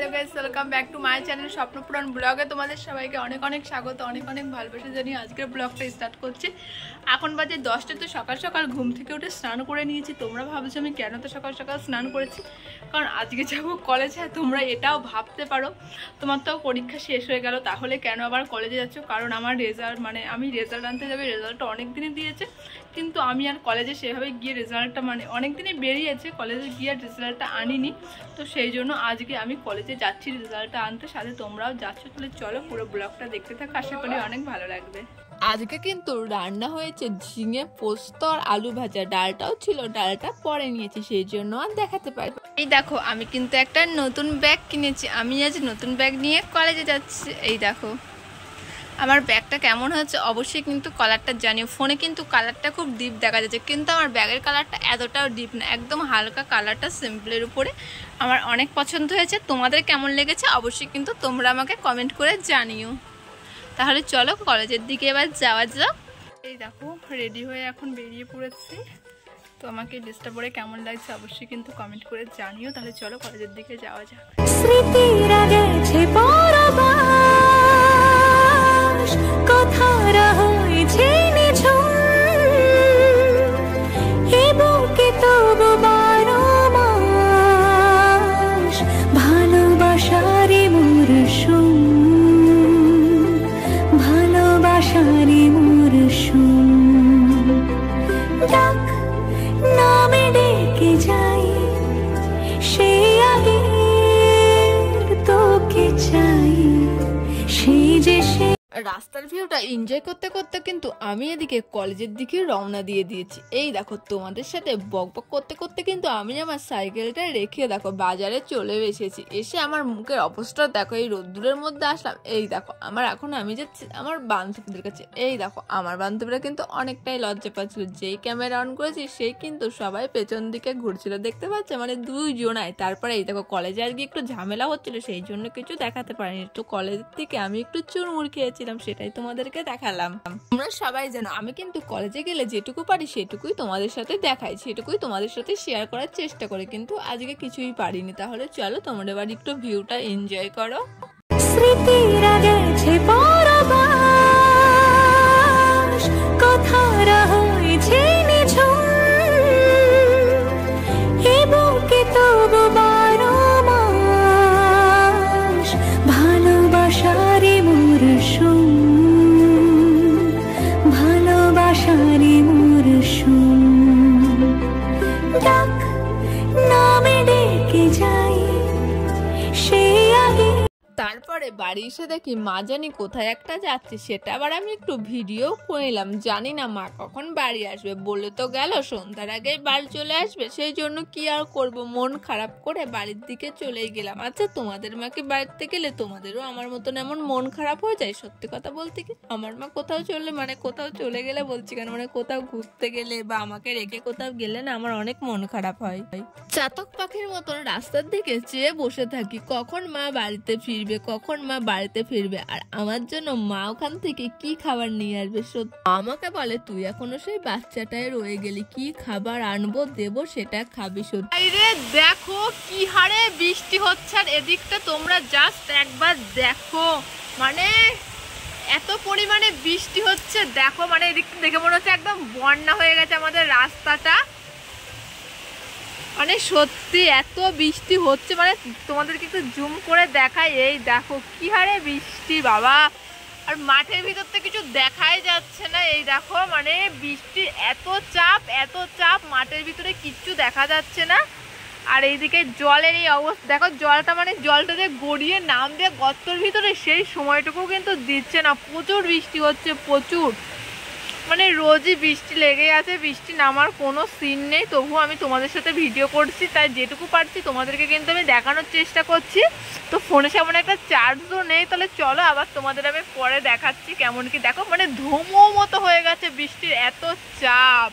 Hello guys, welcome back to my channel Swapnopuran ব্লগে। তোমাদের সবাইকে অনেক অনেক স্বাগত, অনেক অনেক ভালোবাসা জানিয়ে আজকের ব্লগটা স্টার্ট করছি। এখন বাজে 10টা। তো সকাল সকাল ঘুম থেকে উঠে স্নান করে নিয়েছি। তোমরা ভাবছো আমি কেন তো সকাল সকাল স্নান করেছি, কারণ আজকে যাবো কলেজে। তোমরা এটাও ভাবতে পারো তোমার তো পরীক্ষা শেষ হয়ে গেল, তাহলে কেন আবার কলেজে যাচ্ছ? কারণ আমার রেজাল্ট আমি রেজাল্ট আনতে যাবে। রেজাল্টটা অনেক দিনই দিয়েছে, কিন্তু আমি আর কলেজে সেভাবে গিয়ে রেজাল্টটা অনেক দিনই বেরিয়েছে, কলেজে গিয়ে রেজাল্টটা আনিনি। তো সেই জন্য আজকে আমি কলেজে যাচ্ছি রেজাল্টটা আনতে, সাথে তোমরাও যাচ্ছ। তাহলে চলো পুরো ব্লগটা দেখতে থাকো, আশা করি অনেক ভালো লাগবে। আজকে কিন্তু রান্না হয়েছে ঝিঙে পোস্ত আর আলু ভাজা। ডালটাও ছিল, ডালটা পরে নিয়েছি, সেই জন্য আর দেখাতে পারি। এই দেখো, আমি কিন্তু একটা নতুন ব্যাগ কিনেছি। আমি আজ নতুন ব্যাগ নিয়ে কলেজে যাচ্ছি। এই দেখো আমার ব্যাগটা কেমন হয়েছে অবশ্যই কিন্তু কালারটা জানিও। ফোনে কিন্তু কালারটা খুব ডিপ দেখা যাচ্ছে, কিন্তু আমার ব্যাগের কালারটা এতটাও ডিপ না, একদম হালকা কালারটা, সিম্পলের উপরে আমার অনেক পছন্দ হয়েছে। তোমাদের কেমন লেগেছে অবশ্যই কিন্তু তোমরা আমাকে কমেন্ট করে জানিও। তাহলে চলো কলেজের দিকে এবার যাওয়া যাক। এই দেখো রেডি হয়ে এখন বেরিয়ে পড়েছি। তো আমাকে ড্রেসটা পরে কেমন লাগছে অবশ্যই কিন্তু কমেন্ট করে জানিও। তাহলে চলো কলেজের দিকে যাওয়া যাক। স্মৃতিরা গেছে পরবাস, কথারা হয়েছে নিঝুম, এ বুকে তবু 12 মাস ভালোবাসারে মরশুম, ভালোবাসারে মরশুম। ডাক নামে ডেকে যাই, সে আগে তোকে চাই, সেই যে সে। রাস্তার ভিউটা এনজয় করতে করতে কিন্তু আমি এদিকে কলেজের দিকে রওনা দিয়ে দিয়েছি। এই দেখো তোমাদের সাথে বকবক করতে করতে কিন্তু আমি আমার সাইকেলটা রেখে দেখো বাজারে চলে এসেছি। এসে আমার মুখের অবস্থা দেখো, এই রোদ্দুরের মধ্যে আসলাম। এই দেখো এখন আমি যাচ্ছি আমার বান্ধবীদের কাছে। এই দেখো আমার বান্ধবীরা কিন্তু অনেকটাই লজ্জা পাচ্ছিল, যেই ক্যামেরা অন করেছি সেই কিন্তু সবাই পেছন দিকে ঘুরছিল, দেখতে পাচ্ছে দুইজনাই। তারপরে এই দেখো কলেজে আজকে একটু ঝামেলা হচ্ছিল, সেই জন্য কিছু দেখাতে পারিনি। তো কলেজের থেকে আমি একটু চুরমুর খেয়েছিলাম, সেটাই তোমাদেরকে দেখালাম। তোমরা সবাই জানো আমি কিন্তু কলেজে গেলে যেটুকু পারি সেটুকুই তোমাদের সাথে দেখাই, সেটুকুই তোমাদের সাথে শেয়ার করার চেষ্টা করি, কিন্তু আজকে কিছুই পারিনি। তাহলে চলো তোমরা এবার একটু ভিউটা এনজয় করো। স্মৃতিরা গেছে পরবাস, কথারা হয়েছে নিঝুম, এ বুকে তবু 12 মাস ভালোবাসারে মরশুম, ভালোবাসারে মরশুম। ডাক নামে ডেকে যাই, সে আগে। তারপরে বাড়ি এসে দেখি মা জানি কোথায় একটা যাচ্ছে, সেটা আবার আমি একটু ভিডিও করলাম। জানি না মা কখন বাড়ি আসবে, বলে তো গেল সন্ধ্যার আগেই বাড়ি চলে আসবে, সেই জন্য কি আর করব, মন খারাপ করে বাড়ির দিকে চলেই গেলাম। আচ্ছা তোমাদের মাকে বাড়িতে গেলে তোমাদেরও আমার মতন এমন মন খারাপ হয়ে যায়? সত্যি কথা বলতে কি আমার মা কোথাও চলে গেলে বলছি কেন, কোথাও ঘুরতে গেলে বা আমাকে রেখে কোথাও গেলে না আমার অনেক মন খারাপ হয়। চাতক পাখির মতন রাস্তার দিকে চেয়ে বসে থাকি, কখন মা বাড়িতে ফিরবে, কখন মা বাড়িতে ফিরবে, আর আমার জন্য মা ওখান থেকে কি খাবার নিয়ে আসবে। আমাকে বলে তুই এখনো সেই বাচ্চাটাই রয়ে গেলি, কি খাবার আনবো দেবো সেটা খাবি। সত্যি দেখো কি হারে বৃষ্টি হচ্ছে, আর এদিকটা তোমরা জাস্ট একবার দেখো, এত পরিমাণে বৃষ্টি হচ্ছে। দেখো এদিকটা দেখে মনে হচ্ছে একদম বন্যা হয়ে গেছে আমাদের রাস্তাটা। সত্যি এত বৃষ্টি হচ্ছে, তোমাদেরকে একটু জুম করে দেখাই। এই দেখো কি হারে বৃষ্টি বাবা, আর মাঠের ভিতর থেকে কিছু দেখাই যাচ্ছে না। এই দেখো বৃষ্টির এত চাপ মাঠের ভিতরে কিচ্ছু দেখা যাচ্ছে না। আর এইদিকে জলের এই অবস্থা দেখো, জলটা যে গড়িয়ে নাম দিয়ে গর্তর ভিতরে, সেই সময়টুকু কিন্তু দিচ্ছে না। প্রচুর বৃষ্টি হচ্ছে, প্রচুর, রোজই বৃষ্টি লেগে আছে, বৃষ্টি নামার কোনো সিন নেই। তবুও আমি তোমাদের সাথে ভিডিও করছি, তাই যেটুকু পারছি তোমাদেরকে কিন্তু আমি দেখানোর চেষ্টা করছি। তো ফোনে সেমন একটা চার্জও নেই। তাহলে চলো আবার তোমাদের আমি পরে দেখাচ্ছি কেমন কি। দেখো ধুমো মতো হয়ে গেছে বৃষ্টির, এত চাপ।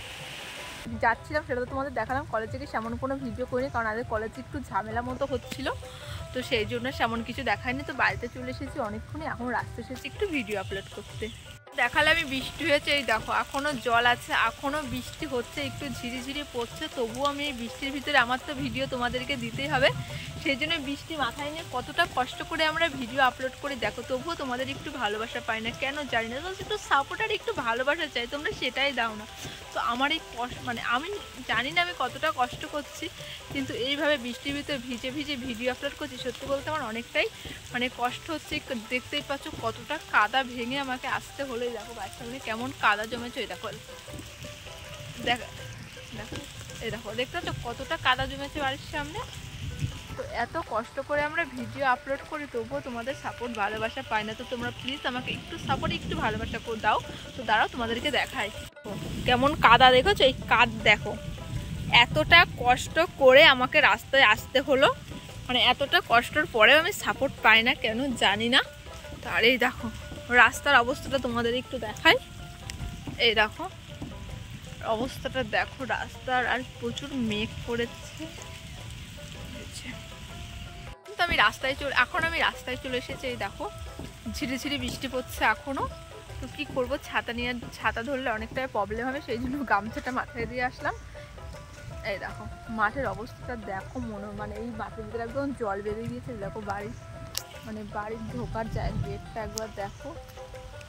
যাচ্ছিলাম সেটা তো তোমাদের দেখালাম। কলেজে গিয়ে সেমন কোনো ভিডিও করিনি, কারণ আগে কলেজে একটু ঝামেলা মতো হচ্ছিল, তো সেই জন্য সেমন কিছু দেখায়নি। তো বাড়িতে চলে এসেছি অনেকক্ষণই, এখন রাস্তায় এসেছি একটু ভিডিও আপলোড করতে। দেখালে আমি বৃষ্টি হয়েছে, এই দেখো এখনো জল আছে, এখনো বৃষ্টি হচ্ছে, একটু ঝিরিঝিরি পড়ছে, তবুও আমি এই বৃষ্টির ভিতরে আমার তো ভিডিও তোমাদেরকে দিতেই হবে, সেই জন্য বৃষ্টি মাথায় নিয়ে কতটা কষ্ট করে আমরা ভিডিও আপলোড করে দেখো, তবুও তোমাদের একটু ভালোবাসা পাই না, কেন জানি না। তো একটু সাপোর্ট আর একটু ভালোবাসা চাই, তোমরা সেটাই দাও না। তো আমার এই কষ্ট মানে আমি জানি না আমি কতটা কষ্ট করছি, কিন্তু এইভাবে বৃষ্টির ভিতরে ভিজে ভিজে ভিডিও আপলোড করছি, সত্যি বলতে আমার অনেকটাই মানে কষ্ট হচ্ছে। দেখতেই পাচ্ছ কতটা কাদা ভেঙে আমাকে আসতে হলো। দেখো বাচ্চা মানে কেমন কাদা জমেছে, এই দেখো দেখো দেখো এই দেখো, দেখতে পাচ্ছ কতটা কাদা জমেছে বাড়ির সামনে। তো এত কষ্ট করে আমরা ভিডিও আপলোড করি, তবুও তোমাদের সাপোর্ট ভালোবাসা পাই না। তো তোমরা প্লিজ আমাকে একটু সাপোর্ট একটু ভালোবাসা করে দাও। তো দাঁড়াও তোমাদেরকে দেখাই কেমন কাদা, দেখেছো এই কাদ দেখো, এতটা কষ্ট করে আমাকে রাস্তায় আসতে হলো, মানে এতটা কষ্টর পরেও আমি সাপোর্ট পাই না, কেন জানি না। আর এই দেখো রাস্তার অবস্থাটা তোমাদের একটু দেখাই, এই দেখো অবস্থাটা দেখো রাস্তার, আর প্রচুর মেঘ পড়েছে। তো আমি রাস্তায় চলে এসেছি, এই দেখো ঝিরিঝিরি বৃষ্টি পড়ছে এখনো। তো কি করবো, ছাতা ধরলে অনেকটাই প্রবলেম হবে, সেই জন্য গামছাটা মাথায় দিয়ে আসলাম। এই দেখো মাঠের অবস্থাটা দেখো, মানে এই মাঠের ভিতরে একদম জল বেরিয়ে গিয়েছে। দেখো বাড়ির ঢোকার গেটটা একবার দেখো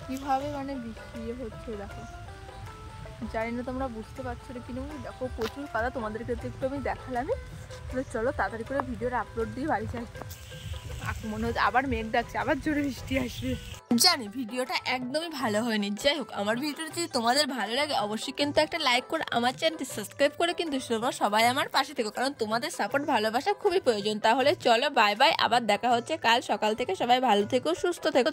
কিভাবে মানে বৃষ্টি হচ্ছে। দেখো জানি না তোমরা বুঝতে পারছো না, কিন্তু দেখো প্রচুর কাদা, তোমাদেরকে তো একটু আমি দেখালামই। চলো তাড়াতাড়ি করে ভিডিওটা আপলোড দিয়ে বাড়ি যাই। মনে হচ্ছে আবার মেঘ ডাকছে, আবার জোরে বৃষ্টি আসবে। জানি ভিডিওটা একদমই ভালো হয়নি, যাই হোক আমার ভিডিওটা যদি তোমাদের ভালো লাগে অবশ্যই কিন্তু একটা লাইক করে আমার চ্যানেলটি সাবস্ক্রাইব করে কিন্তু তোমরা সবাই আমার পাশে থেকো, কারণ তোমাদের সাপোর্ট ভালোবাসা খুবই প্রয়োজন। তাহলে চলো বাই বাই, আবার দেখা হচ্ছে কাল সকাল থেকে। সবাই ভালো থেকো, সুস্থ থেকো।